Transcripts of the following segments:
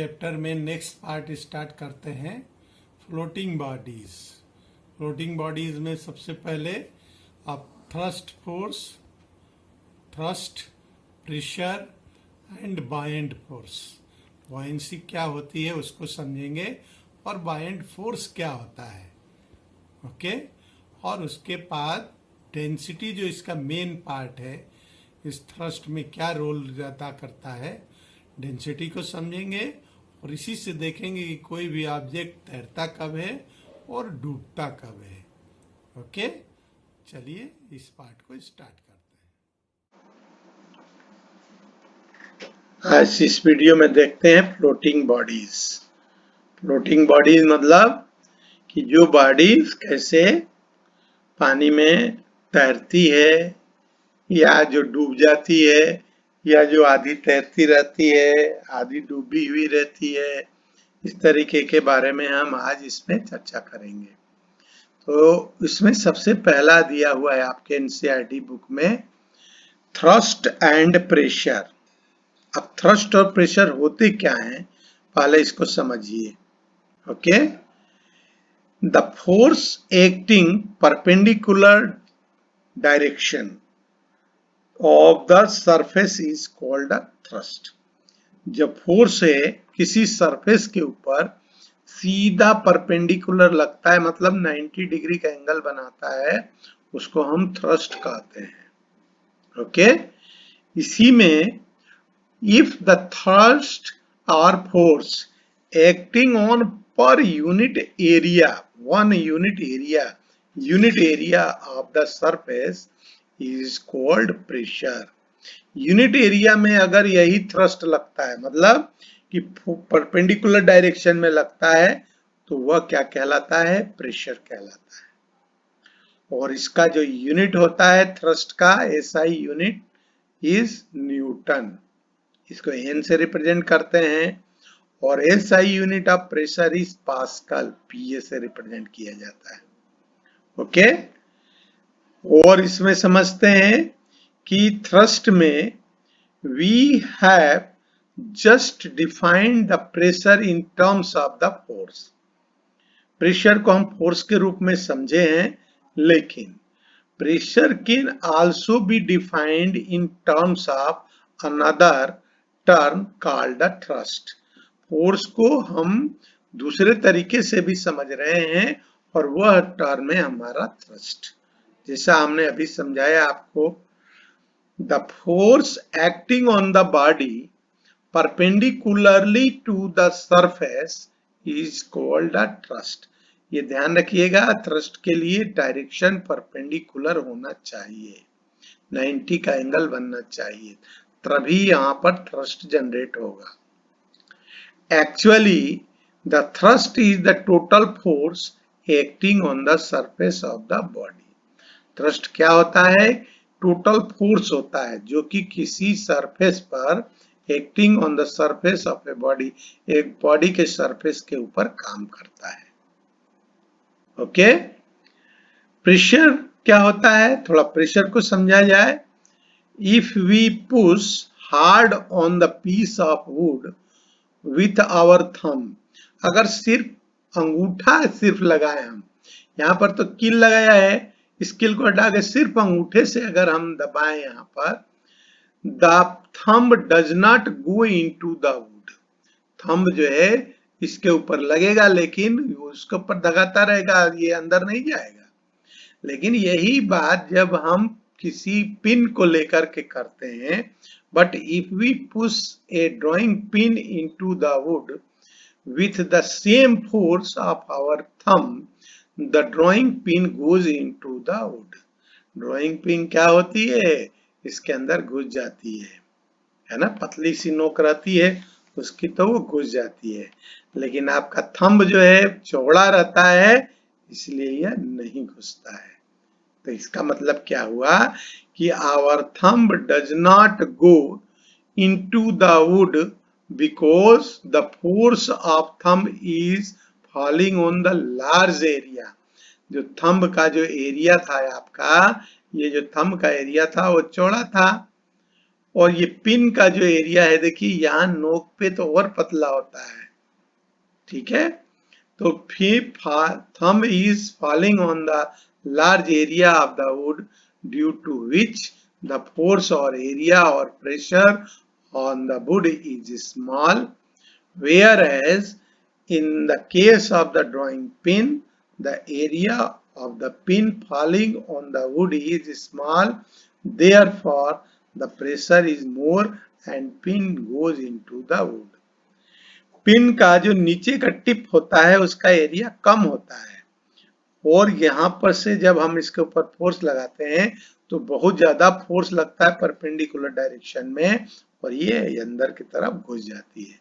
Chapter में next part start करते हैं फ्लोटिंग बॉडीज। फ्लोटिंग बॉडीज में सबसे पहले आप thrust force, thrust, pressure and buoyant force, buoyancy क्या होती है उसको समझेंगे और बायेंट फोर्स क्या होता है। ओके और उसके बाद डेंसिटी जो इसका मेन पार्ट है, इस थ्रस्ट में क्या रोल अदा करता है, डेंसिटी को समझेंगे और इसी से देखेंगे कि कोई भी ऑब्जेक्ट तैरता कब है और डूबता कब है। ओके चलिए इस पार्ट को स्टार्ट करते हैं। आज इस वीडियो में देखते हैं फ्लोटिंग बॉडीज। फ्लोटिंग बॉडीज मतलब कि जो बॉडीज कैसे पानी में तैरती है या जो डूब जाती है या जो आधी तैरती रहती है आधी डूबी हुई रहती है, इस तरीके के बारे में हम आज इसमें चर्चा करेंगे। तो इसमें सबसे पहला दिया हुआ है आपके एनसीईआरटी बुक में थ्रस्ट एंड प्रेशर। अब थ्रस्ट और प्रेशर होते क्या हैं, पहले इसको समझिए। Okay, the force acting perpendicular direction of the surface is called a thrust. जब फोर्स है किसी सरफेस के ऊपर सीधा परपेंडिकुलर लगता है, मतलब 90 डिग्री का एंगल बनाता है, उसको हम थ्रस्ट कहते हैं। ओके, इसी में if the thrust or force acting on per unit area of the surface is called pressure। Unit area में अगर यही थ्रस्ट लगता है, मतलब कि परपेंडिकुलर डायरेक्शन में लगता है, तो वह क्या कहलाता है, प्रेशर कहलाता है। और इसका जो यूनिट होता है थ्रस्ट का, एसआई यूनिट इज न्यूटन। इसको एन से रिप्रेजेंट करते हैं और SI unit of pressure is pascal, PA से रिप्रेजेंट किया जाता है। ओके, और इसमें समझते हैं कि थ्रस्ट में we have just defined the pressure in terms of the force. Pressure को हम फोर्स के रूप में समझे हैं, लेकिन pressure can also be defined in terms of another term called the thrust. Force को हम दूसरे तरीके से भी समझ रहे हैं और वह टर्म है हमारा थ्रस्ट। जैसा हमने अभी समझाया आपको, the force acting on the body perpendicularly to the surface is called the thrust. ये ध्यान रखिएगा, थ्रस्ट के लिए डायरेक्शन परपेंडिकुलर होना चाहिए, 90 का एंगल बनना चाहिए, तभी यहां पर थ्रस्ट जनरेट होगा। Actually the thrust is the total force acting on the surface of the body. Thrust क्या होता है, टोटल फोर्स होता है जो कि किसी सरफेस पर acting on the surface of a body, एक बॉडी के सरफेस के ऊपर काम करता है। ओके, प्रेशर क्या होता है, थोड़ा प्रेशर को समझा जाए। If we push hard on the piece of wood with our thumb, अगर सिर्फ अंगूठा सिर्फ लगाए हम, यहाँ पर तो कील लगाया है, इस कील को हटा के सिर्फ अंगूठे से अगर हम दबाएं यहाँ पर, the thumb does not go into the would. Thumb जो है इसके ऊपर लगेगा लेकिन उसके ऊपर दगाता रहेगा, ये अंदर नहीं जाएगा। लेकिन यही बात जब हम किसी पिन को लेकर के करते हैं, but if we push a drawing pin into the wood with the same force of our thumb, the drawing pin goes into the wood। Drawing pin क्या होती है, इसके अंदर घुस जाती है ना, पतली सी नोक रहती है उसकी, तो वो घुस जाती है। लेकिन आपका थंब जो है चौड़ा रहता है, इसलिए यह नहीं घुसता है। तो इसका मतलब क्या हुआ कि our thumb does not go into the wood because the force of thumb is falling on the large area। जो थंब का जो एरिया था आपका, ये जो थंब का एरिया था वो चौड़ा था, और ये पिन का जो एरिया है देखिए यहाँ नोक पे तो और पतला होता है, ठीक है। तो फिर thumb is falling on the large area of the wood due to which the force or area or pressure on the wood is small, whereas in the case of the drawing pin the area of the pin falling on the wood is small, therefore the pressure is more and pin goes into the wood. Pin का जो नीचे का tip होता है उसका area कम होता है और यहाँ पर से जब हम इसके ऊपर फोर्स लगाते हैं तो बहुत ज्यादा फोर्स लगता है परपेंडिकुलर डायरेक्शन में और ये अंदर की तरफ घुस जाती है।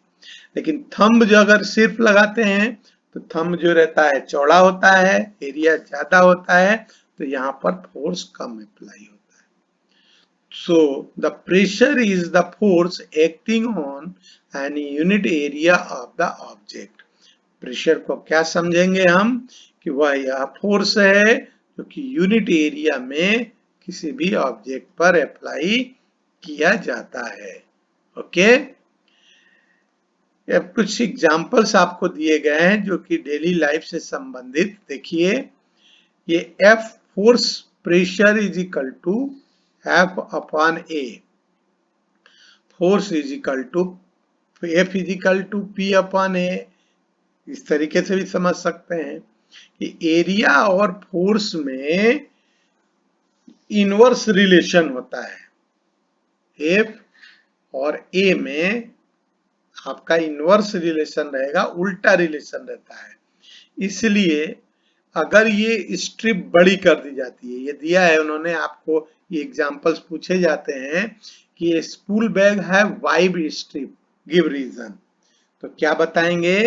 लेकिन थंब जो अगर सिर्फ लगाते हैं तो थंब जो रहता है चौड़ा होता है, एरिया ज्यादा होता है, तो यहाँ पर फोर्स कम अप्लाई होता है। So the pressure is the force acting on any unit area of the object. Pressure को क्या समझेंगे हम कि वह यह फोर्स है जो कि यूनिट एरिया में किसी भी ऑब्जेक्ट पर अप्लाई किया जाता है। ओके, अब कुछ एग्जांपल्स आपको दिए गए हैं जो कि डेली लाइफ से संबंधित। देखिए ये F force pressure is equal to F upon A, force is equal to F is equal to P upon A। इस तरीके से भी समझ सकते हैं कि एरिया और फोर्स में इनवर्स रिलेशन होता है। F और A में आपका इनवर्स रिलेशन रहेगा, उल्टा रिलेशन रहता है। इसलिए अगर ये स्ट्रिप बड़ी कर दी जाती है, ये दिया है उन्होंने आपको, ये एग्जांपल्स पूछे जाते हैं कि ये स्कूल बैग है वाइड स्ट्रिप, गिव रीजन। तो क्या बताएंगे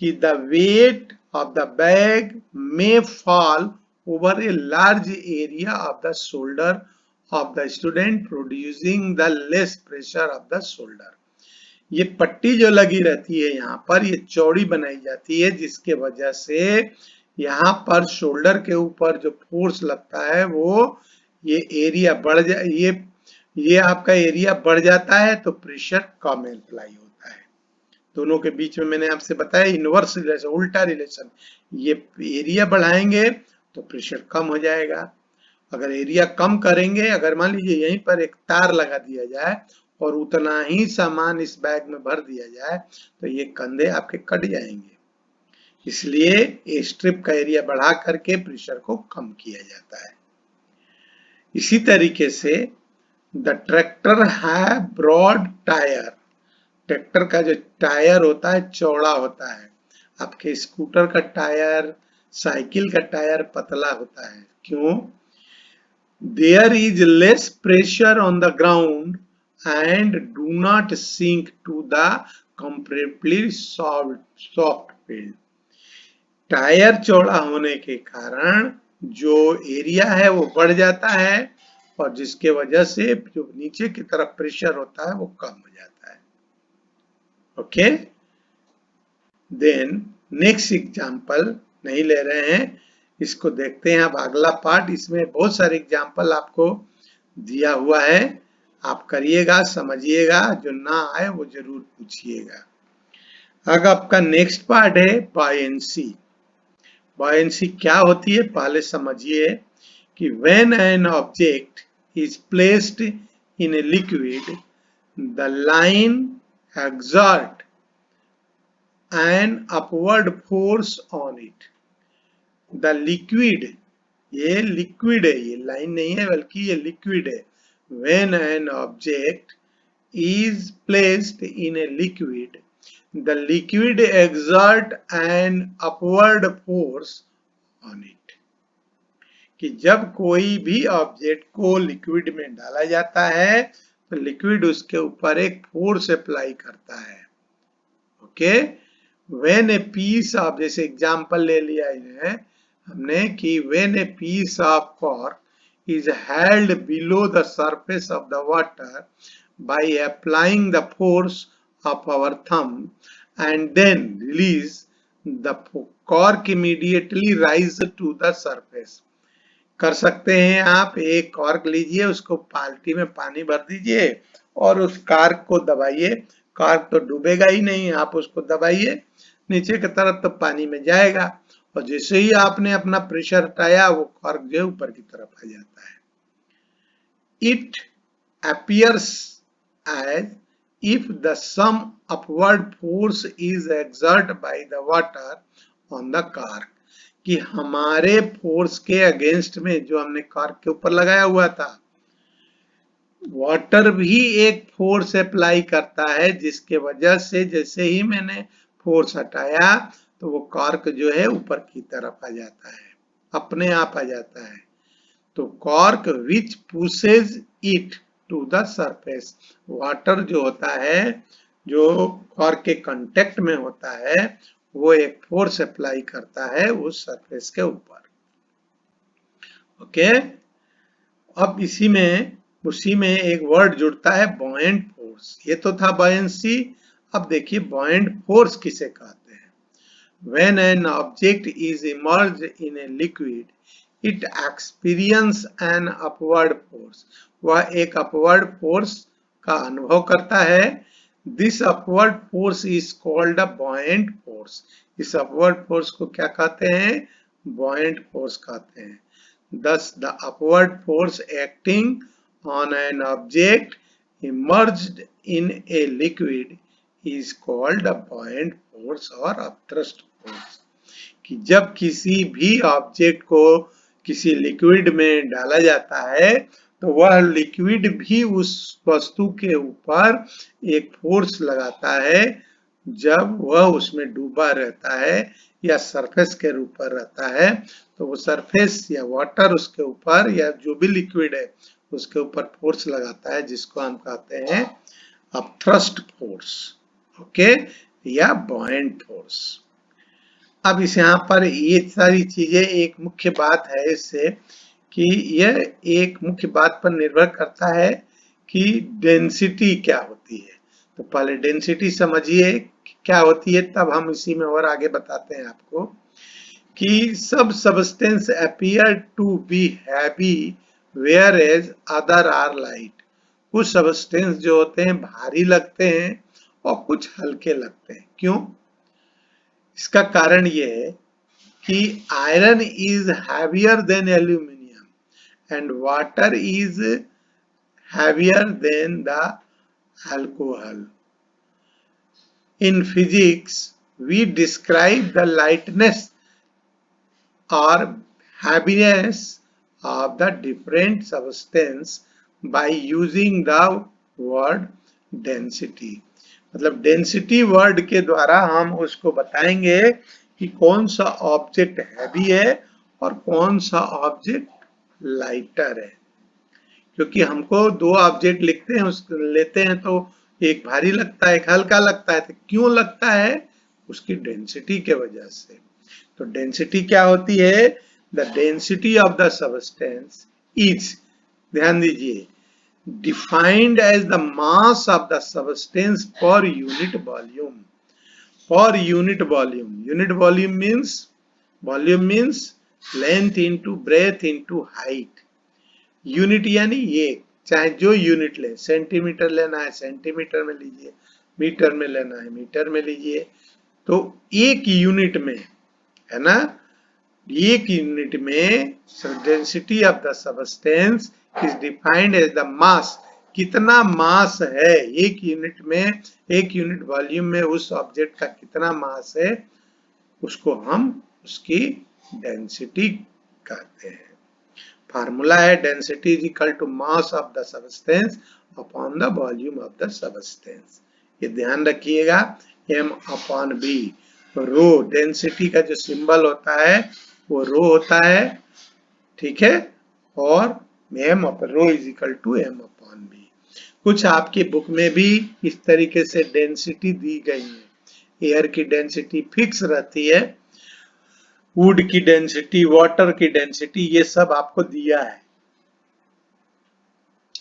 कि the weight of the bag may fall over a large area of the shoulder of the student producing the less pressure of the shoulder. ये पट्टी जो लगी रहती है यहाँ पर ये चौड़ी बनाई जाती है जिसके वजह से यहाँ पर शोल्डर के ऊपर जो फोर्स लगता है वो ये एरिया बढ़ जाए, ये आपका एरिया बढ़ जाता है तो प्रेशर कम अप्लाई होता है। दोनों के बीच में मैंने आपसे बताया इनवर्स रिलेशन, उल्टा रिलेशन। ये एरिया बढ़ाएंगे तो प्रेशर कम हो जाएगा। अगर एरिया कम करेंगे, अगर मान लीजिए यहीं पर एक तार लगा दिया जाए और उतना ही सामान इस बैग में भर दिया जाए तो ये कंधे आपके कट जाएंगे। इसलिए ये स्ट्रिप का एरिया बढ़ा करके प्रेशर को कम किया जाता है। इसी तरीके से द ट्रैक्टर है ब्रॉड टायर, ट्रैक्टर का जो टायर होता है चौड़ा होता है। आपके स्कूटर का टायर, साइकिल का टायर पतला होता है। क्यों? There is less pressure on the ground and do not sink to the comparatively soft field. Tyre चौड़ा होने के कारण जो एरिया है वो बढ़ जाता है और जिसके वजह से जो नीचे की तरफ प्रेशर होता है वो कम हो जाता है। ओके, देन नेक्स्ट एग्जांपल नहीं ले रहे हैं, इसको देखते हैं अब अगला पार्ट। इसमें बहुत सारे एग्जांपल आपको दिया हुआ है, आप करिएगा, समझिएगा, जो ना आए वो जरूर पूछिएगा। अगर आपका नेक्स्ट पार्ट है बायंसी। बायंसी क्या होती है पहले समझिए कि when an object is placed in a liquid, the line exert an upward force on it. The liquid, ये लिक्विड है, ये लाइन नहीं है बल्कि ये लिक्विड है। When an object is placed in a liquid, the liquid exert an upward force on it. कि जब कोई भी ऑब्जेक्ट को लिक्विड में डाला जाता है तो लिक्विड उसके ऊपर एक फोर्स अप्लाई करता है। Okay, when a piece of, जैसे एग्जांपल ले लिया है हमने कि when a piece of cork is held below the surface of the water by applying the force of our thumb and then release, the cork immediately rise to the surface. कर सकते हैं आप, एक कॉर्क लीजिए, उसको बाल्टी में पानी भर दीजिए और उस कार्क को दबाइए। कार्क तो डूबेगा ही नहीं, आप उसको दबाइए नीचे की तरफ तो पानी में जाएगा, और जैसे ही आपने अपना प्रेशर हटाया वो कार्क जो है ऊपर की तरफ आ जाता है। It appears as if the some upward force is exerted by the water on the cork, कि हमारे फोर्स के अगेंस्ट में जो हमने कार्क के ऊपर लगाया हुआ था, वाटर भी एक फोर्स अप्लाई करता है, जिसके वजह से जैसे ही मैंने फोर्स हटाया तो वो कार्क जो है ऊपर की तरफ आ जाता है, अपने आप आ जाता है। तो cork which pushes it to the surface, water जो होता है जो कॉर्क के कांटेक्ट में होता है वो एक फोर्स अप्लाई करता है उस सरफेस के ऊपर। ओके, अब उसी में एक वर्ड जुड़ता है बॉयंट फोर्स। ये तो था बॉयंसी, अब देखिए बॉयंट फोर्स किसे कहते हैं। When an object is immersed in a liquid, it experience an upward force, वह एक अपवर्ड फोर्स का अनुभव करता है। This upward force is called a buoyant force, इस अपवर्ड फोर्स को क्या कहते हैं, buoyant force कहते हैं। Thus the upward force acting on an object immersed in a liquid is called a buoyant force or upthrust force, कि जब किसी भी ऑब्जेक्ट को किसी लिक्विड में डाला जाता है तो वह लिक्विड भी उस वस्तु के ऊपर एक फोर्स लगाता है जब वह उसमें डूबा रहता है या सरफेस के ऊपर रहता है, तो वो सरफेस या वाटर उसके ऊपर या जो भी लिक्विड है उसके ऊपर फोर्स लगाता है, जिसको हम कहते हैं अपथ्रस्ट फोर्स, ओके, या बॉयंट फोर्स। अब इस यहाँ पर ये सारी चीजें एक मुख्य बात है इससे कि यह एक मुख्य बात पर निर्भर करता है कि डेंसिटी क्या होती है। तो पहले डेंसिटी समझिए क्या होती है, तब हम इसी में और आगे बताते हैं आपको कि सब substance appear to be heavy whereas other are light, कुछ सबस्टेंस जो होते हैं भारी लगते हैं और कुछ हल्के लगते हैं। क्यों? इसका कारण ये है कि iron is heavier than aluminium and water is heavier than the alcohol. In physics, we describe the lightness or heaviness of the different substance by using the word density। मतलब डेंसिटी वर्ड के द्वारा हम उसको बताएंगे कि कौन सा object heavy है और कौन सा ऑब्जेक्ट लाइटर है। क्योंकि हमको दो ऑब्जेक्ट लेते हैं तो एक भारी लगता है एक हल्का लगता है, तो क्यों लगता है? उसकी डेंसिटी के वजह से। तो डेंसिटी क्या होती है? The density of the substance is, ध्यान दीजिए, defined as the mass of the substance per unit volume. Per unit volume, unit volume means length into breadth into height. Unit यानी ये, चाहे जो यूनिट ले, सेंटीमीटर लेना है सेंटीमीटर में लीजिए, मीटर में लेना है मीटर में लीजिए, तो एक यूनिट में, है ना, एक यूनिट में density of the substance is defined as the mass. कितना मास है एक यूनिट में, एक यूनिट वॉल्यूम में उस ऑब्जेक्ट का कितना मास है, उसको हम उसकी डेंसिटी कहते हैं। फार्मूला है density is equal to mass of the substance upon the volume of the substance. ये ध्यान रखिएगा, m upon B. Rho, density का जो सिंबल होता है वो रो होता है, ठीक है, और m upon rho is equal to m upon B. कुछ आपकी बुक में भी इस तरीके से डेंसिटी दी गई है। एयर की डेंसिटी फिक्स रहती है, वुड की डेंसिटी, वाटर की डेंसिटी, ये सब आपको दिया है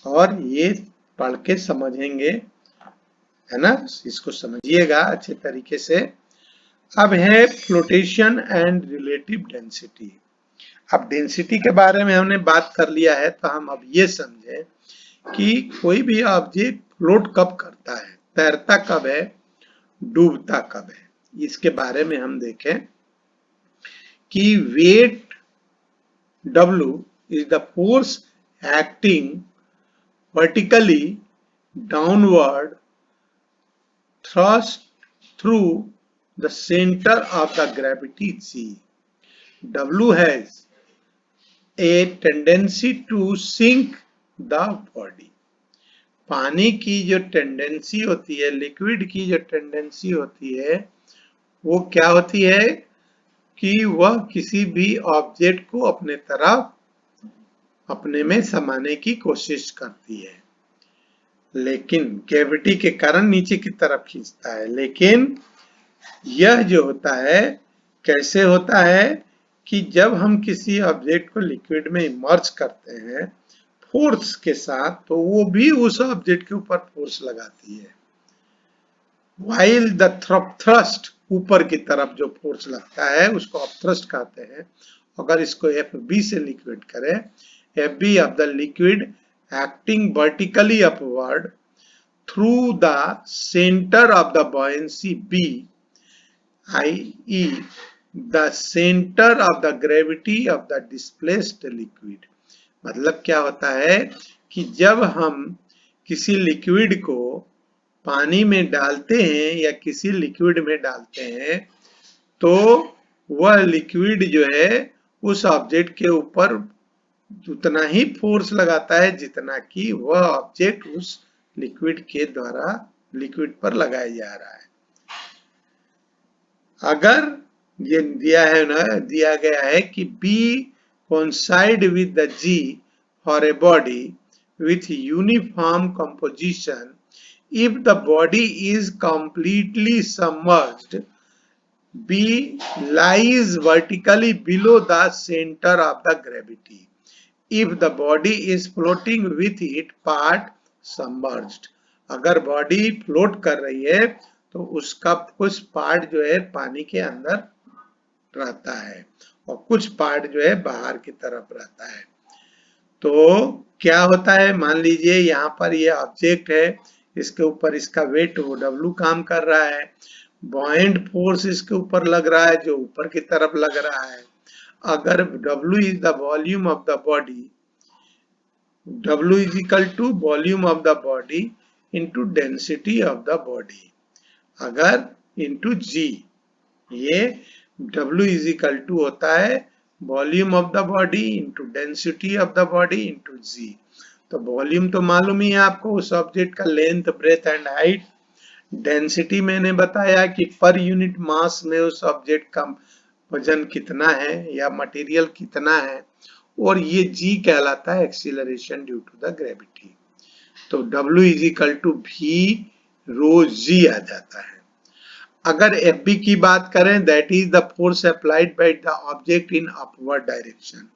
और ये पढ़ के समझेंगे, है ना, इसको समझिएगा अच्छे तरीके से। अब है फ्लोटेशन एंड रिलेटिव डेंसिटी। अब डेंसिटी के बारे में हमने बात कर लिया है, तो हम अब ये समझें कि कोई भी ऑब्जेक्ट फ्लोट कब करता है, तैरता कब है, डूबता कब है। इसके बारे में हम देखें कि wait W is the force acting vertically downward thrust through the center of the gravity G. W has a tendency to sink the body. पानी की जो टेंडेंसी होती है, लिक्विड की जो टेंडेंसी होती है, वो क्या होती है कि वह किसी भी ऑब्जेक्ट को अपने तरफ अपने में समाने की कोशिश करती है, लेकिन ग्रेविटी के कारण नीचे की तरफ खींचता है। लेकिन यह जो होता है कैसे होता है कि जब हम किसी ऑब्जेक्ट को लिक्विड में इमर्ज करते हैं फोर्स के साथ, तो वो भी उस ऑब्जेक्ट के ऊपर फोर्स लगाती है। वाइल द थ्रस्ट, ऊपर की तरफ जो फोर्स लगता है उसको अपथ्रस्ट कहते हैं। अगर इसको FB से लिक्विड करें, FB of the liquid acting vertically upward through the center of the buoyancy B, i.e. the center of the gravity of the displaced liquid। मतलब क्या होता है कि जब हम किसी लिक्विड को पानी में डालते हैं या किसी लिक्विड में डालते हैं, तो वह लिक्विड जो है उस ऑब्जेक्ट के ऊपर उतना ही फोर्स लगाता है जितना कि वह ऑब्जेक्ट उस लिक्विड के द्वारा लिक्विड पर लगाया जा रहा है। अगर ये दिया गया है कि B coincide with the G for a body with uniform composition if the body is completely submerged, B lies vertically below the center of the gravity if the body is floating with its part submerged। अगर body float कर रही है तो उसका कुछ part जो है पानी के अंदर रहता है और कुछ पार्ट जो है बाहर की तरफ रहता है। तो क्या होता है, मान लीजिए यहाँ पर ये ऑब्जेक्ट है, इसके ऊपर इसका वेट W काम कर रहा है, बॉयंट फोर्स इसके ऊपर लग रहा है जो ऊपर की तरफ लग रहा है। अगर W is the volume of the body, W is equal to volume of the body into density of the body, अगर into G, ये W is equal to होता है volume of the body into density of the body into G। तो volume तो मालूम ही है आपको, उस ऑब्जेक्ट का length, breadth and height. Density मैंने बताया कि पर यूनिट मास में उस ऑब्जेक्ट का वजन कितना है या मटेरियल कितना है, और ये G कहलाता है acceleration due to the gravity. तो W is equal to V rho G आ जाता है। अगर FB की बात करें, that is the force applied by the object in upward direction.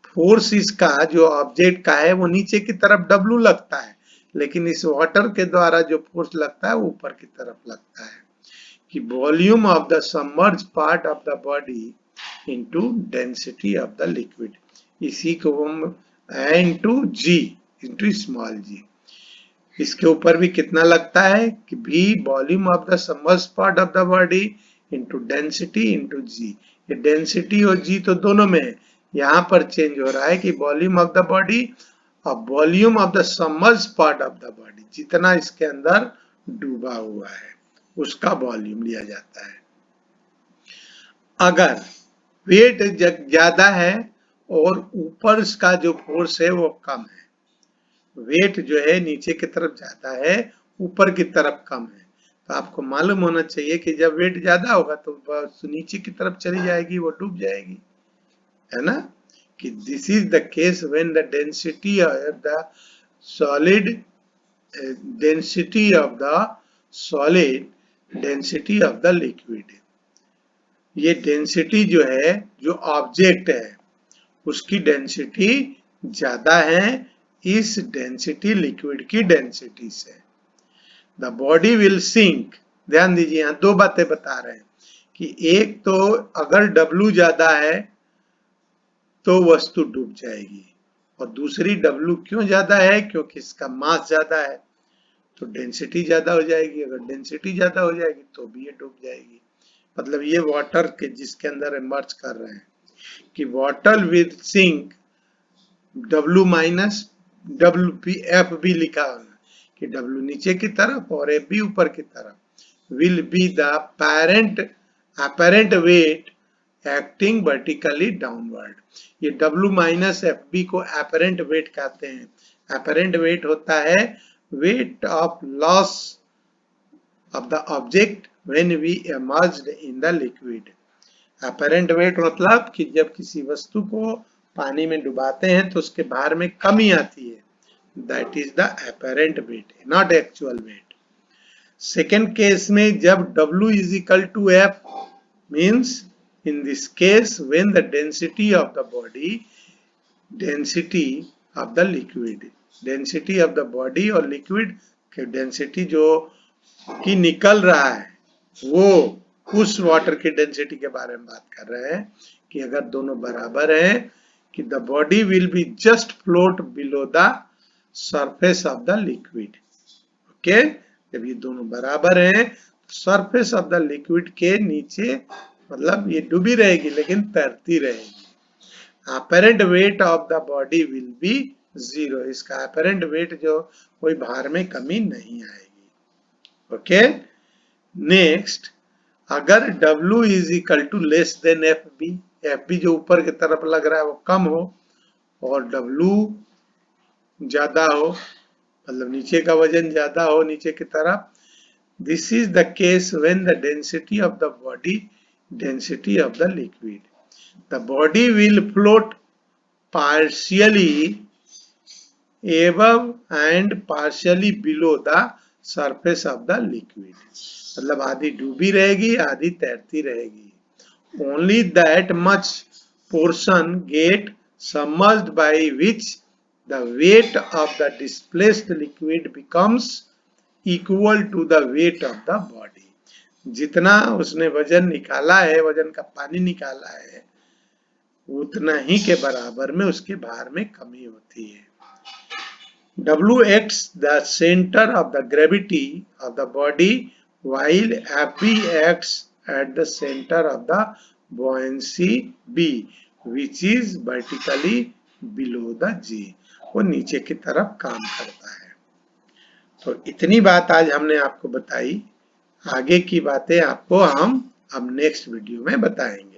Force इसका जो ऑब्जेक्ट का है वो नीचे की तरफ W लगता है, लेकिन इस वाटर के द्वारा जो फोर्स लगता है वो ऊपर की तरफ लगता है कि volume of the submerge part of the body into density of the liquid, इसी को हम into G into small g। इसके ऊपर भी कितना लगता है कि V volume of the submerged part of the body into density into G। ये डेंसिटी और G तो दोनों में है, यहाँ पर चेंज हो रहा है कि वॉल्यूम ऑफ द बॉडी और volume of the submerged part of the body, जितना इसके अंदर डूबा हुआ है उसका वॉल्यूम लिया जाता है। अगर वेट ज्यादा है और ऊपर इसका जो फोर्स है वो कम है, वेट जो है नीचे की तरफ जाता है, ऊपर की तरफ कम है, तो आपको मालूम होना चाहिए कि जब वेट ज्यादा होगा तो नीचे की तरफ चली जाएगी, वो डूब जाएगी, है ना। कि this is the case when the density of the solid density of the solid density of the liquid. ये डेंसिटी जो है, जो ऑब्जेक्ट है उसकी डेंसिटी ज्यादा है इस डेंसिटी लिक्विड की डेंसिटी से। The body will sink. ध्यान दीजिए, यहाँ दो बातें बता रहे हैं कि एक तो अगर W ज्यादा है तो वस्तु डूब जाएगी, और दूसरी W क्यों ज्यादा है, क्योंकि इसका मास ज्यादा है, तो डेंसिटी ज्यादा हो जाएगी। अगर डेंसिटी ज्यादा हो जाएगी तो भी ये डूब जाएगी। मतलब ये वाटर के जिसके अंदर इमर्ज कर रहे हैं कि water with sink W minus W B F B लिखा होना कि W नीचे की तरफ और एफ बी ऊपर की तरफ will be the apparent weight acting vertically downward. ये W माइनस एफ बी को apparent weight कहते हैं। apparent weight होता है weight of loss of the object when we emerged in the liquid। apparent weight मतलब कि जब किसी वस्तु को पानी में डुबाते हैं तो उसके भार में कमी आती है, that is the apparent weight, not actual weight। Second case में जब W is equal to F means in this case when the density of the body, density of the liquid, density of the body और liquid के density जो कि निकल रहा है वो उस वाटर की डेंसिटी के बारे में बात कर रहे हैं कि अगर दोनों बराबर हैं कि the body will be just float below the surface of the liquid। Okay, जब ये दोनों बराबर हैं सरफेस ऑफ द लिक्विड के नीचे, मतलब ये डूबी रहेगी लेकिन तैरती रहेगी। Apparent weight of the body will be 0। इसका अपरेंट वेट जो कोई भार में कमी नहीं आएगी। ओके, नेक्स्ट, अगर W is equal to less than F B जो ऊपर की तरफ लग रहा है वो कम हो और W ज्यादा हो, मतलब नीचे का वजन ज्यादा हो नीचे की तरफ, this is the case when the density of the body, density of the liquid, the body will float partially above and partially below the surface of the liquid। मतलब आधी डूबी रहेगी आधी तैरती रहेगी। only that much portion get submerged by which the weight of the displaced liquid becomes equal to the weight of the body। जितना उसने वजन निकाला है, वजन का पानी निकाला है, उतना ही के बराबर में उसके भार में कमी होती है। W acts the center of the gravity of the body while FB acts at the center of the buoyancy B which is vertically below the G। वो नीचे की तरफ काम करता है। तो इतनी बात आज हमने आपको बताई। आगे की बातें आपको हम अब नेक्स्ट वीडियो में बताएंगे।